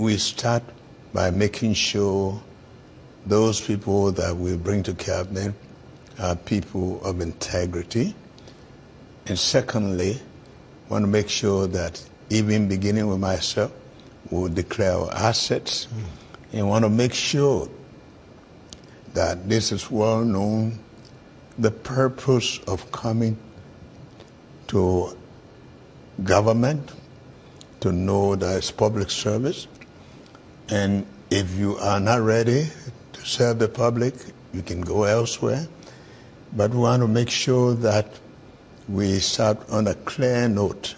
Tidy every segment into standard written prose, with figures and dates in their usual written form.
we start by making sure those people that we bring to cabinet are people of integrity. And secondly, want to make sure that even beginning with myself, we'll declare our assets and want to make sure that this is well known, the purpose of coming to government, to know that it's public service. And if you are not ready to serve the public, you can go elsewhere. But we want to make sure that we start on a clear note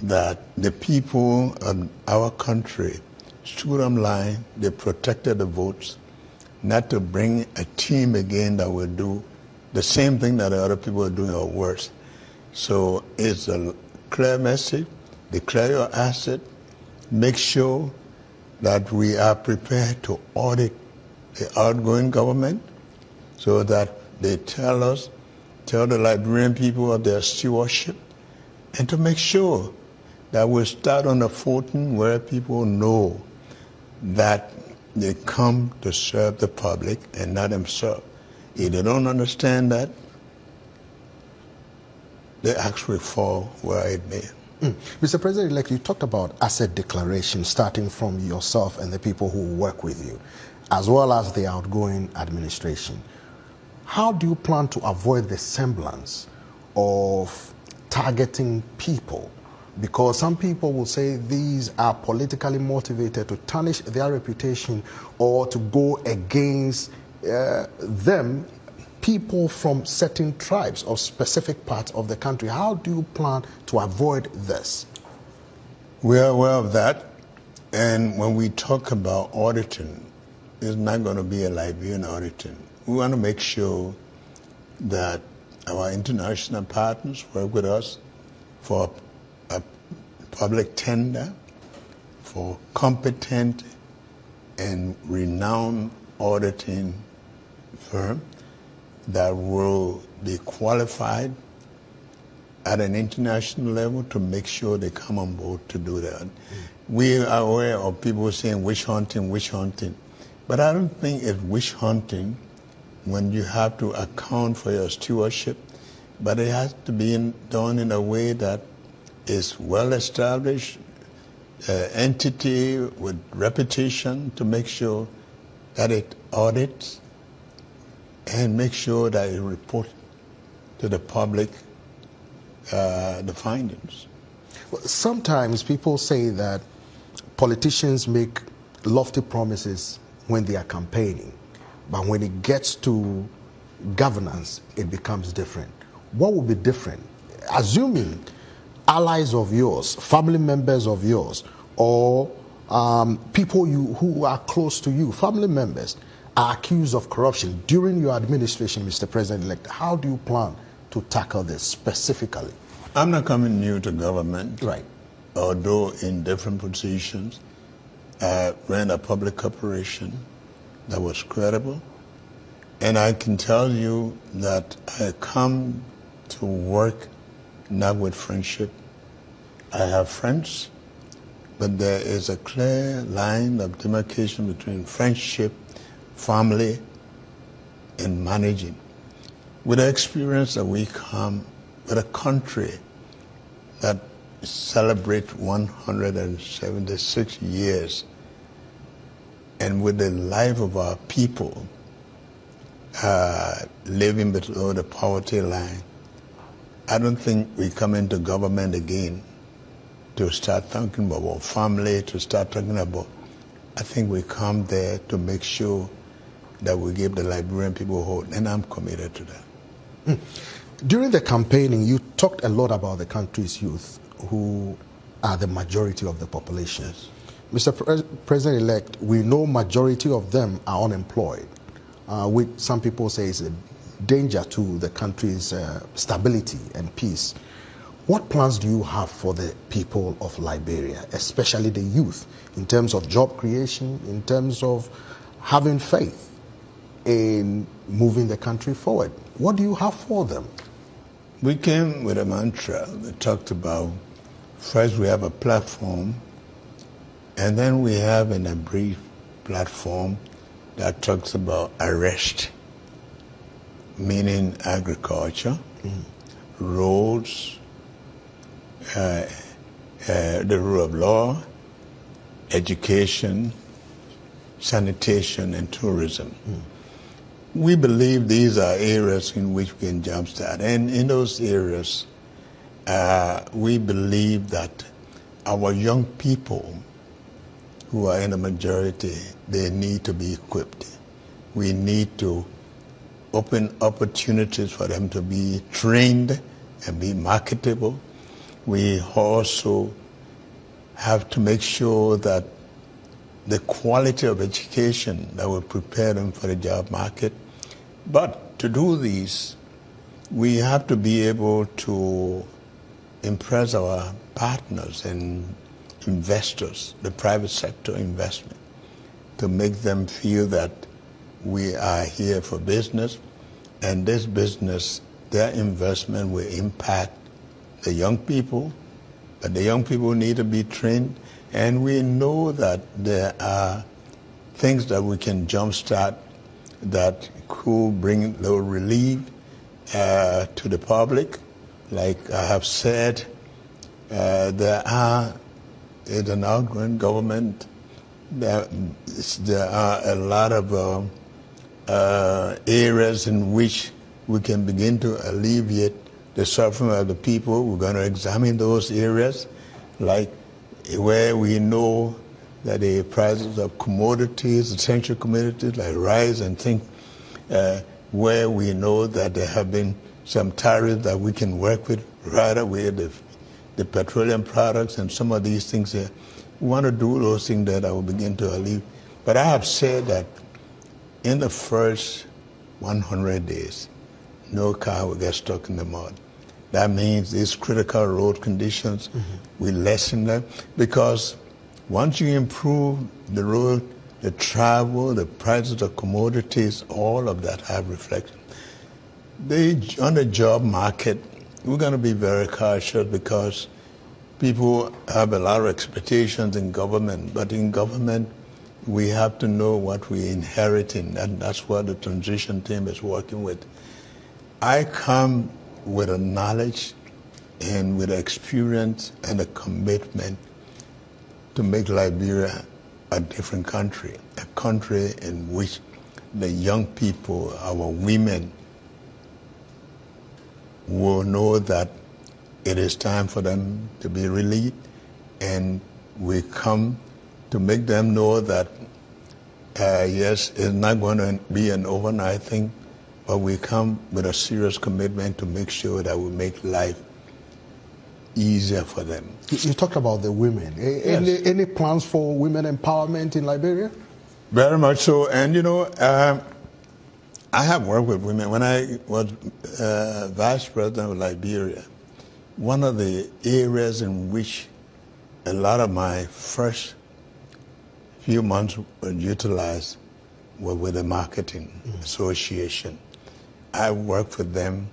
that the people of our country stood on line, they protected the votes, not to bring a team again that will do the same thing that the other people are doing or worse. So it's a clear message, declare your asset, make sure that we are prepared to audit the outgoing government so that they tell the Liberian people of their stewardship, and to make sure that we start on a footing where people know that they come to serve the public and not themselves. If they don't understand that, they actually fall where it may. Mr. President-elect, you talked about asset declaration starting from yourself and the people who work with you, as well as the outgoing administration. How do you plan to avoid the semblance of targeting people? Because some people will say these are politically motivated to tarnish their reputation or to go against them, people from certain tribes or specific parts of the country. How do you plan to avoid this? We are aware of that. And when we talk about auditing, it's not going to be a Liberian auditing. We want to make sure that our international partners work with us for a public tender, for competent and renowned auditing firm that will be qualified at an international level to make sure they come on board to do that. We are aware of people saying witch hunting, but I don't think it's witch hunting when you have to account for your stewardship, but it has to be done in a way that is well-established, entity with reputation, to make sure that it audits and make sure that it reports to the public the findings. Well, sometimes people say that politicians make lofty promises when they are campaigning, but when it gets to governance, it becomes different. What would be different? Assuming allies of yours, family members of yours, or people who are close to you, family members, are accused of corruption during your administration, Mr. President-elect, how do you plan to tackle this specifically? I'm not coming new to government. Right. Although in different positions, I ran a public corporation that was credible. And I can tell you that I come to work not with friendship. I have friends, but there is a clear line of demarcation between friendship, family, and managing. With the experience that we come with a country that celebrates 176 years, and with the life of our people living below the poverty line, I don't think we come into government again to start talking about family, to start talking about, I think we come there to make sure that we give the Liberian people hope, and I'm committed to that. During the campaigning, you talked a lot about the country's youth, who are the majority of the population. Yes. Mr. President-elect, we know majority of them are unemployed, which some people say is a danger to the country's stability and peace. What plans do you have for the people of Liberia, especially the youth, in terms of job creation, in terms of having faith in moving the country forward? What do you have for them? We came with a mantra that talked about, first we have a platform, And then we have in a brief platform that talks about arrest, meaning agriculture, roads, the rule of law, education, sanitation, and tourism. We believe these are areas in which we can jumpstart. And in those areas, we believe that our young people who are in the majority, they need to be equipped. We need to open opportunities for them to be trained and be marketable. We also have to make sure that the quality of education that will prepare them for the job market. But to do this, we have to be able to impress our partners and investors, the private sector investment, to make them feel that we are here for business, and this business, their investment will impact the young people, but the young people need to be trained, and we know that there are things that we can jumpstart that could bring the relief to the public. Like I have said, there is an outgoing government. There are a lot of areas in which we can begin to alleviate the suffering of the people. We're going to examine those areas, like where we know that the prices of commodities, essential commodities like rice and things, where we know that there have been some tariffs that we can work with right away, the petroleum products and some of these things here. We want to do those things that will begin to alleviate. But I have said that in the first 100 days, no car will get stuck in the mud. That means these critical road conditions, we lessen them, because once you improve the road, the travel, the prices of commodities, all of that have reflection. On the job market, we're going to be very cautious because people have a lot of expectations in government, but in government, we have to know what we're inheriting, and that's what the transition team is working with. I come with a knowledge and with experience and a commitment to make Liberia a different country, a country in which the young people, our women, will know that it is time for them to be relieved, and we come to make them know that, yes, it's not going to be an overnight thing, but we come with a serious commitment to make sure that we make life easier for them. You talked about the women. Yes. Any plans for women empowerment in Liberia? Very much so. And, you know, I have worked with women. When I was vice president of Liberia, one of the areas in which a lot of my first few months were utilized were with the marketing association. I worked with them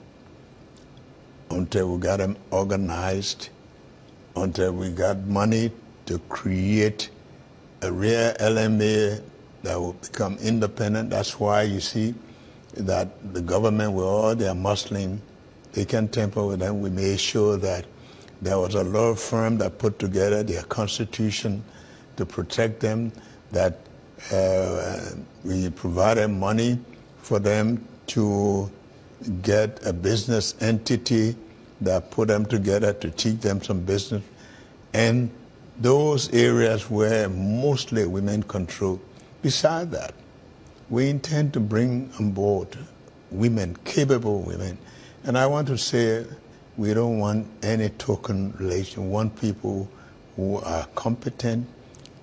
until we got them organized, until we got money to create a real LMA that will become independent. That's why you see that the government, with all their Muslim, they can tamper with them. We made sure that there was a law firm that put together their constitution to protect them, that we provided money for them to get a business entity that put them together to teach them some business. And those areas where mostly women control. Beside that, we intend to bring on board women, capable women. And I want to say we don't want any token relation. We want people who are competent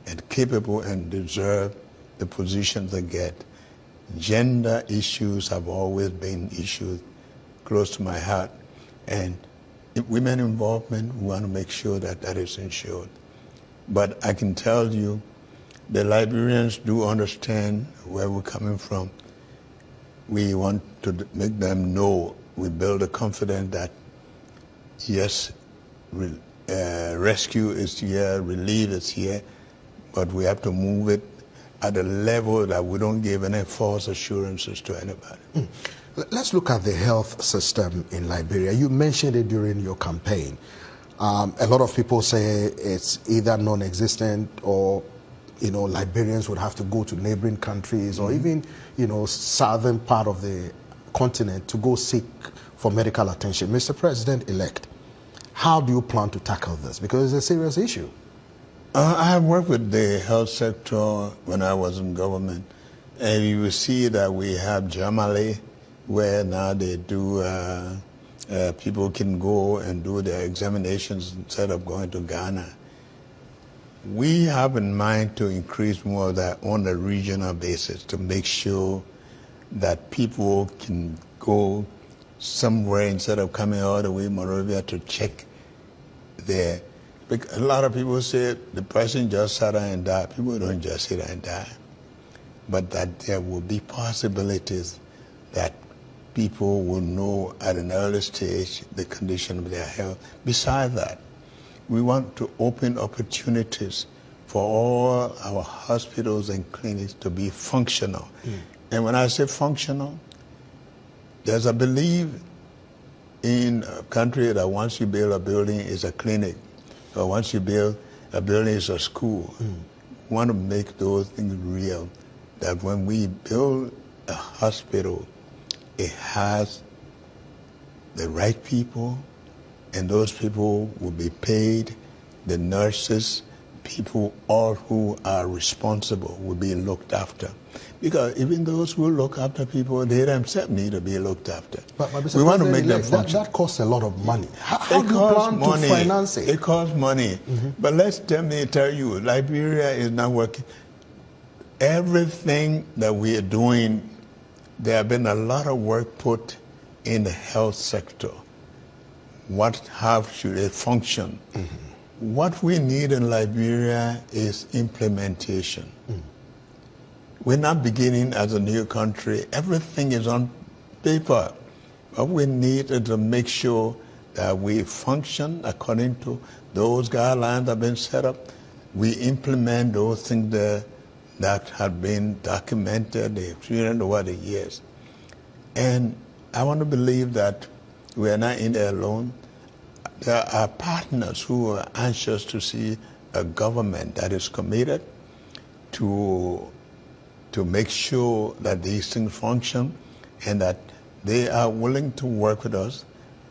and capable and deserve the positions they get. Gender issues have always been issues close to my heart. And women involvement, we want to make sure that that is ensured. But I can tell you, the Liberians do understand where we're coming from. We want to make them know, we build a confidence that, yes, rescue is here, relief is here, but we have to move it at a level that we don't give any false assurances to anybody. Let's look at the health system in Liberia. You mentioned it during your campaign. A lot of people say it's either non-existent or, Liberians would have to go to neighboring countries or even, southern part of the continent to go seek for medical attention. Mr. President-elect, how do you plan to tackle this? Because it's a serious issue. I have worked with the health sector when I was in government, and you will see that we have Jamale, where now they do, people can go and do their examinations instead of going to Ghana. We have in mind to increase more of that on a regional basis to make sure that people can go somewhere instead of coming all the way to Monrovia to check there. A lot of people say the person just sat down and died. People don't just sit down and die. But that there will be possibilities that people will know at an early stage the condition of their health. Besides that, we want to open opportunities for all our hospitals and clinics to be functional. And when I say functional, there's a belief in a country that once you build a building, it's a clinic. Or once you build a building, it's a school. We want to make those things real, that when we build a hospital, it has the right people, and those people will be paid, the nurses, people, all who are responsible will be looked after. Because even those who look after people, they themselves need to be looked after. But we want to make them function. That costs a lot of money. How do you plan to finance it? It costs money. But let me tell you, Liberia is not working. Everything that we are doing, there have been a lot of work put in the health sector. How should it function? What we need in Liberia is implementation. We're not beginning as a new country. Everything is on paper. But we need to make sure that we function according to those guidelines that have been set up. We implement those things that have been documented, they've experienced over the years. And I want to believe that we are not in there alone. There are partners who are anxious to see a government that is committed to make sure that these things function and that they are willing to work with us.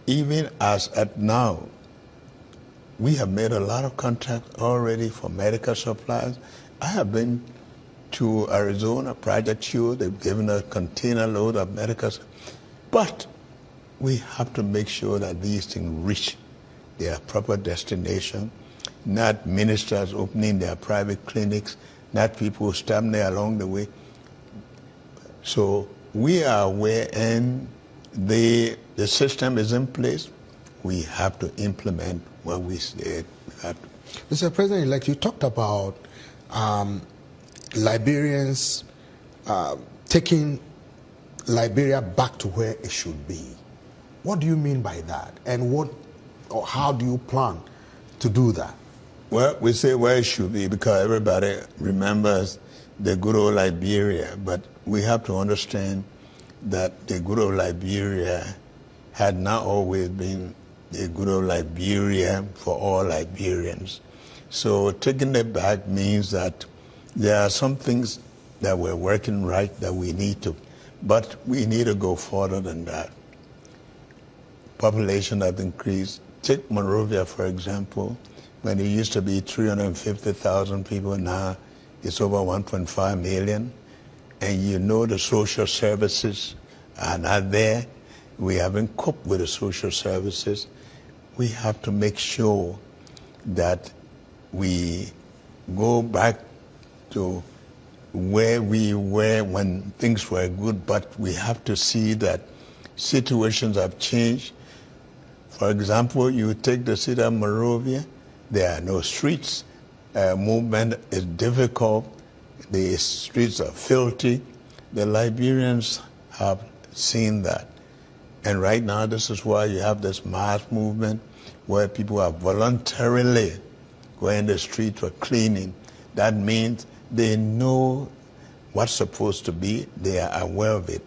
Even as at now, we have made a lot of contracts already for medical supplies. I have been to Arizona, Project Q, they've given a container load of medical supplies. But we have to make sure that these things reach their proper destination, not ministers opening their private clinics, not people standing there along the way. So we are aware, and the system is in place. We have to implement what we said we have to. Mr. President-elect, you talked about Liberians taking Liberia back to where it should be. What do you mean by that? And how do you plan to do that? Well, we say where it should be because everybody remembers the good old Liberia, but we have to understand that the good old Liberia had not always been the good old Liberia for all Liberians. So taking it back means that there are some things that we're working right that we need to, but we need to go further than that. Population has increased. Take Monrovia, for example. When it used to be 350,000 people, now it's over 1.5 million. And you know the social services are not there. We haven't coped with the social services. We have to make sure that we go back to where we were when things were good, but we have to see that situations have changed. For example, you take the city of Monrovia, there are no streets. Movement is difficult. The streets are filthy. The Liberians have seen that. And right now, this is why you have this mass movement where people are voluntarily going the street for cleaning. That means they know what's supposed to be, they are aware of it,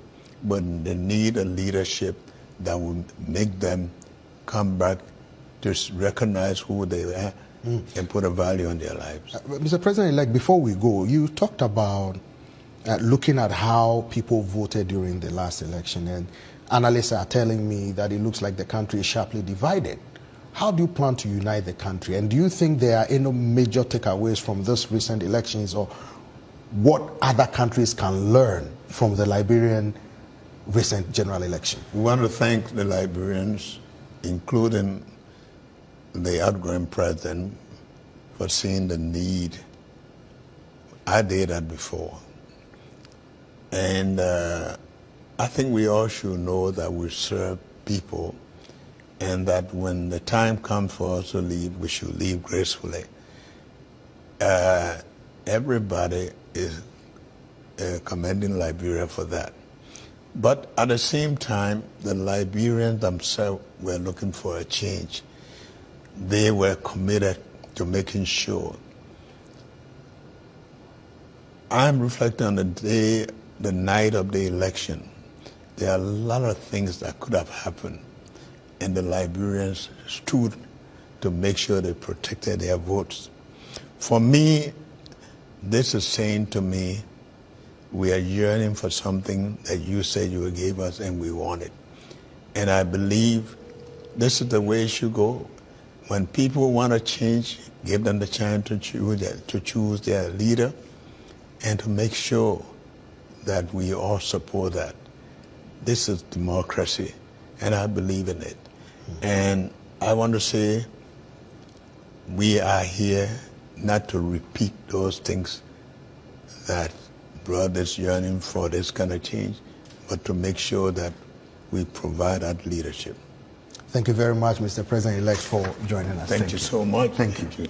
but they need a leadership that will make them come back to recognize who they are and put a value on their lives. Mr. President-elect, before we go, you talked about looking at how people voted during the last election, and analysts are telling me that it looks like the country is sharply divided. How do you plan to unite the country? And do you think there are any major takeaways from this recent elections, or what other countries can learn from the Liberian recent general election? We want to thank the Liberians, including the outgoing president, for seeing the need. I did that before. And I think we all should know that we serve people, and that when the time comes for us to leave, we should leave gracefully. Everybody is commending Liberia for that. But at the same time, the Liberians themselves were looking for a change. They were committed to making sure. I'm reflecting on the night of the election. There are a lot of things that could have happened, and the Liberians stood to make sure they protected their votes. For me, this is saying to me, we are yearning for something that you said you would give us, and we want it. And I believe this is the way it should go. When people want to change, give them the chance to choose their leader, and to make sure that we all support that. This is democracy, and I believe in it. And I want to say we are here not to repeat those things that brought this yearning for this kind of change, but to make sure that we provide that leadership. Thank you very much, Mr. President-elect, for joining us. Thank you so much. Thank you.